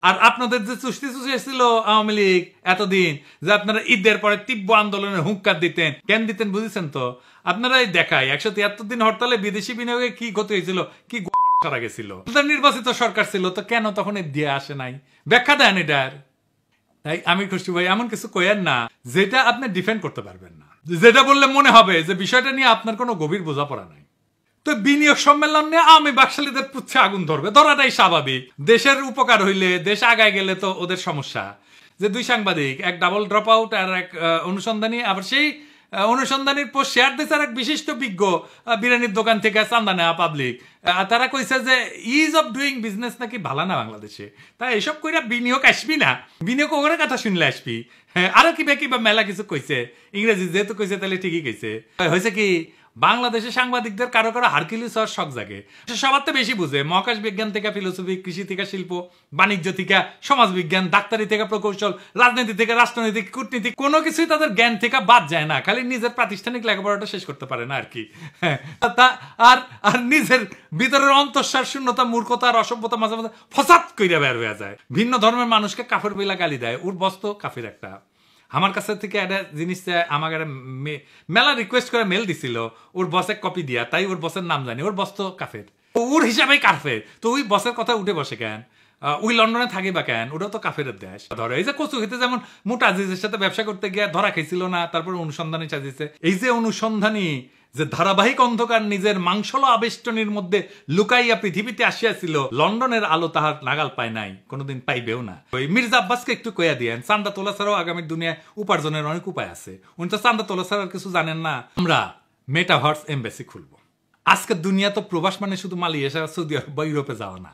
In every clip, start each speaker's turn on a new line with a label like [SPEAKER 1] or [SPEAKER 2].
[SPEAKER 1] আর আপনাদের যে চুষ্টি ছিল আওয়ামী লীগ এতদিন যে আপনারা ঈদের পরে তীব্র আন্দোলনের হুঙ্কার দিতেন, কেন দিতেন বুঝেছেন তো? আপনারাই দেখায় 173 দিন হরতালে বিদেশি বিনিয়োগে কি ক্ষতি হয়েছিল, কি সারা গেছিল। নির্বাচিত সরকার ছিল, তো কেন তখন দিয়ে আসে নাই? ব্যাখ্যা দেন এটার। তাই আমি খুশি ভাই এমন কিছু কইেন না যেটা আপনি ডিফেন্ড করতে পারবেন না, যেটা বললে মনে হবে যে বিষয়টা নিয়ে আপনার কোনো গভীর বোঝাপড়া নাই। তো বিনিয়োগ সম্মেলন নিয়ে আমি বাকশালীদের পুচ্ছে আগুন ধরবে, ধরাটাই স্বাভাবিক। দেশের উপকার হইলে, দেশ আগায় গেলে তো ওদের সমস্যা। যে দুই সাংবাদিক, এক ডাবল ড্রপ আউট আর এক অনুসন্ধানী, আবার সেই অনুসন্ধানীর পোস্ট শেয়ার দিয়েছে আর এক বিশিষ্ট বিজ্ঞ বিরিয়ানির দোকান থেকে চান্দা নেওয়া পাবলিক। তারা কইছে যে ইজ অফ ডুইং বিজনেস নাকি ভালো না বাংলাদেশে, তাই এসব কইরা বিনিয়োগ আসবি না, বিনিয়োগ ওখানে কথা শুনলে আসবি। হ্যাঁ, আরো কিবা মেলা কিছু কইছে, ইংরেজি যেহেতু কইছে তাহলে ঠিকই কইছে। হয়েছে কি, বাংলাদেশে সাংবাদিকদের কারো কারো হারকিউলিস হওয়ার শখ জাগে। সবার তো বেশি বুঝে, মহাকাশ বিজ্ঞান থেকে ফিলোসফি, কৃষি থেকে শিল্প, বাণিজ্য থেকে সমাজ বিজ্ঞান, ডাক্তারি থেকে প্রকৌশল, রাজনীতি থেকে রাষ্ট্রনীতি, কূটনীতি, কোনো কিছুই তাদের জ্ঞান থেকে বাদ যায় না। খালি নিজের প্রাতিষ্ঠানিক লেখাপড়াটা শেষ করতে পারে না আর কি। আর নিজের ভিতরের অন্তঃসার, শূন্যতা, মূর্খতা আর অসভ্যতা মাঝে মাঝে ফসাদ কইরা বের হয়ে যায়। ভিন্ন ধর্মের মানুষকে কাফের বইলা গালি দেয়, ওর বস্ত কাফের একটা। আমার কাছে থেকে একটা জিনিস আমাকে মেলা রিকোয়েস্ট করে মেল দিছিল ওর বসে কপি দিয়া, তাই ওর বসের নাম জানি, ওর বস তো কাফের, ওর হিসাবেই কাফের। তো ওই বসের কথা উঠে বসে কেন? ওই লন্ডনে থাকি বা কেন? ওটা তো কাফের দেশ। ধরো এই যে কচু খেতে যেমন মোটা আজিজের সাথে ব্যবসা করতে গিয়ে ধরা খেয়েছিল না, তারপর অনুসন্ধানী চাজিয়েছে। এই যে অনুসন্ধানী যে ধারাবাহিক অন্ধকার নিজের মাংসল আবেষ্টনীর মধ্যে লুকাইয়া পৃথিবীতে আসিয়াছিল, লন্ডনের আলো তাহার নাগাল পায় নাই, কোনোদিন পাইবেও না। ওই মির্জা আব্বাসকে একটু কইয়া দিয়েন, চান্দা তোলা ছাড়াও আগামীর দুনিয়ায় উপার্জনের অনেক উপায় আছে। উনি তো চান্দা তোলা ছাড়া কিছু জানেন না। আমরা মেটাভার্স এমবেসি খুলবো। আজকের দুনিয়া তো প্রবাস মানে শুধু মালয়েশিয়া, সৌদি আরব বা ইউরোপে যাওয়া না।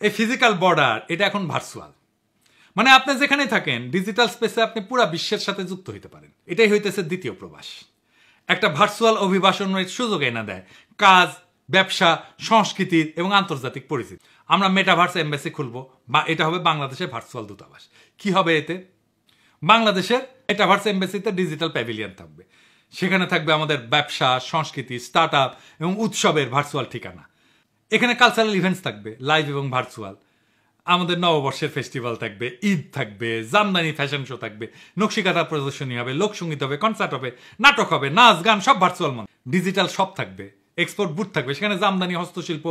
[SPEAKER 1] এই ফিজিক্যাল বর্ডার এটা এখন ভার্চুয়াল, মানে আপনি যেখানেই থাকেন ডিজিটাল স্পেসে আপনি পুরা বিশ্বের সাথে যুক্ত হইতে পারেন। এটাই হইতেছে দ্বিতীয় প্রবাস। একটা ভার্চুয়াল অভিবাসনের সুযোগ এনে দেয় কাজ, ব্যবসা, সংস্কৃতির এবং আন্তর্জাতিক পরিচিতি। আমরা মেটাভার্স এমবেসি খুলবো, বা এটা হবে বাংলাদেশের ভার্চুয়াল দূতাবাস। কি হবে এতে? বাংলাদেশের মেটাভার্স এমবেসিতে ডিজিটাল প্যাভিলিয়ন থাকবে, সেখানে থাকবে আমাদের ব্যবসা, সংস্কৃতি, স্টার্ট আপ এবং উৎসবের ভার্চুয়াল ঠিকানা। এখানে কালচারাল ইভেন্টস থাকবে লাইভ এবং ভার্চুয়াল। আমাদের নববর্ষের ফেস্টিভ্যাল থাকবে, ঈদ থাকবে, জামদানি ফ্যাশন শো থাকবে, নকশিকাঁথা প্রদর্শনী হবে, লোকসঙ্গীত হবে, কনসার্ট হবে, নাটক হবে, নাচ গান সব ভার্চুয়াল। ডিজিটাল শপ থাকবে, এক্সপোর্ট বুথ থাকবে, সেখানে জামদানি, হস্তশিল্প,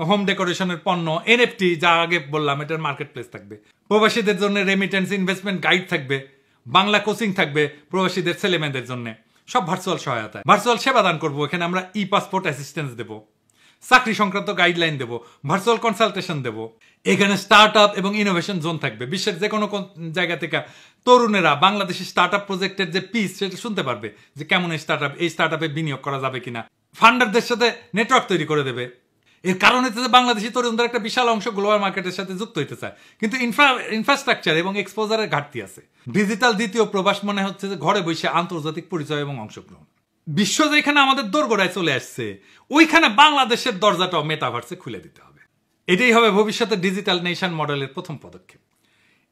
[SPEAKER 1] হোম ডেকোরেশনের পণ্য, এনএফটি যা আগে বললাম এটার মার্কেট প্লেস থাকবে। প্রবাসীদের জন্য রেমিটেন্স ইনভেস্টমেন্ট গাইড থাকবে, বাংলা কোচিং থাকবে প্রবাসীদের ছেলেমেয়েদের জন্য, সব ভার্চুয়াল সহায়তা। ভার্চুয়াল সেবা দান করবো, এখানে আমরা ই পাসপোর্ট অ্যাসিস্ট্যান্স দেবো, চাকরি সংক্রান্ত গাইডলাইন দেব, ভার্চুয়াল কনসালটেশন দেব। এখানে স্টার্ট আপ এবং ইনোভেশন জোন থাকবে। বিশ্বের যে কোনো জায়গা থেকে তরুণেরা বাংলাদেশি স্টার্ট আপ প্রজেক্টের যে পিস সেটা শুনতে পারবে, যে কেমন এই স্টার্ট আপে বিনিয়োগ করা যাবে কিনা। ফান্ডারদের সাথে নেটওয়ার্ক তৈরি করে দেবে। এর কারণ হচ্ছে যে বাংলাদেশি তরুণদের একটা বিশাল অংশ গ্লোবাল মার্কেটের সাথে যুক্ত হইতে চায়, কিন্তু ইনফ্রাস্ট্রাকচার এবং এক্সপোজারের ঘাটতি আছে। ডিজিটাল দ্বিতীয় প্রবাস মনে হচ্ছে যে ঘরে বসে আন্তর্জাতিক পরিচয় এবং অংশগ্রহণ। বিশ্ব যেখানে আমাদের দোরগোড়ায় চলে আসছে, ওইখানে বাংলাদেশের দরজাটাও মেটাভার্সে খুলে দিতে হবে। এটাই হবে ভবিষ্যতের ডিজিটাল নেশন মডেলের প্রথম পদক্ষেপ।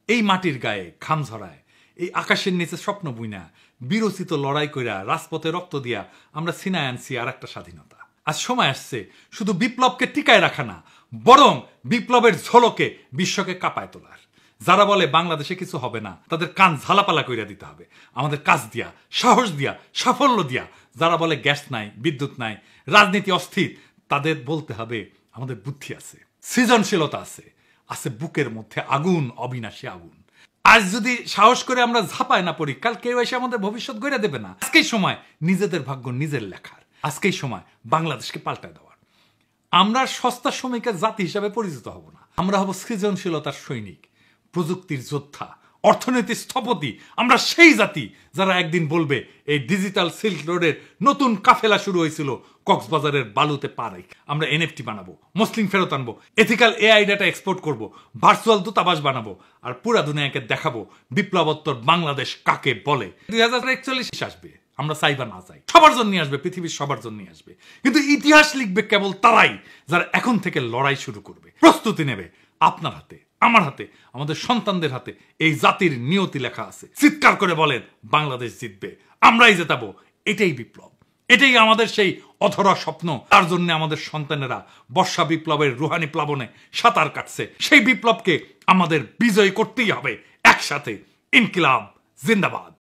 [SPEAKER 1] এই মাটির গায়ে ঘাম ঝরায়, এই আকাশের নিচে স্বপ্ন বুইনা, বিরচিত লড়াই কইরা, রাজপথে রক্ত দিয়া আমরা ছিনায় আনছি আর একটা স্বাধীনতা। আজ সময় আসছে শুধু বিপ্লবকে টিকায় রাখা না, বরং বিপ্লবের ঝলকে বিশ্বকে কাঁপায় তোলার। যারা বলে বাংলাদেশে কিছু হবে না, তাদের কান ঝালাপালা কইরা দিতে হবে আমাদের কাজ দিয়া, সাহস দিয়া, সাফল্য দিয়া। যারা বলে গ্যাস নাই, বিদ্যুৎ নাই, রাজনীতি অস্থির, তাদের বলতে হবে আমাদের বুদ্ধি আছে, সৃজনশীলতা আছে, আছে বুকের মধ্যে আগুন, অবিনাশী আগুন। আজ যদি সাহস করে আমরা ঝাঁপায় না পড়ি, কাল কেউ এসে আমাদের ভবিষ্যৎ গড়ে দেবে না। আজকেই সময় নিজেদের ভাগ্য নিজের লেখার, আজকেই সময় বাংলাদেশকে পাল্টায় দেওয়ার। আমরা সস্তা শ্রমিকের জাতি হিসাবে পরিচিত হব না, আমরা হব সৃজনশীলতার সৈনিক, প্রযুক্তির যোদ্ধা, অর্থনীতির স্থপতি। আমরা সেই জাতি যারা একদিন বলবে এই ডিজিটাল সিল্ক রোডের নতুন কাফেলা শুরু হয়েছিল কক্সবাজারের বালুতে পা রেখে। আমরা এনএফটি বানাবো, মুসলিম ফেরত আনবো, এথিক্যাল এআই ডাটা এক্সপোর্ট করব, ভার্চুয়াল দূতাবাস বানাবো, আর পুরা দুনিয়াকে দেখাবো বিপ্লবোত্তর বাংলাদেশ কাকে বলে। 2041 আসবে, আমরা চাই বা না চাই, সবার জন্য আসবে, পৃথিবীর সবার জন্য আসবে। কিন্তু ইতিহাস লিখবে কেবল তারাই যারা এখন থেকে লড়াই শুরু করবে, প্রস্তুতি নেবে। আপনার হাতে, আমার হাতে, আমাদের সন্তানদের হাতে এই জাতির নিয়তি লেখা আছে। চিৎকার করে বলেন বাংলাদেশ জিতবে, আমরাই জেতাবো। এটাই বিপ্লব, এটাই আমাদের সেই অধরা স্বপ্ন, তার জন্য আমাদের সন্তানেরা বর্ষা বিপ্লবের রুহানি প্লাবনে সাঁতার কাটছে। সেই বিপ্লবকে আমাদের বিজয় করতেই হবে একসাথে। ইনকিলাব জিন্দাবাদ।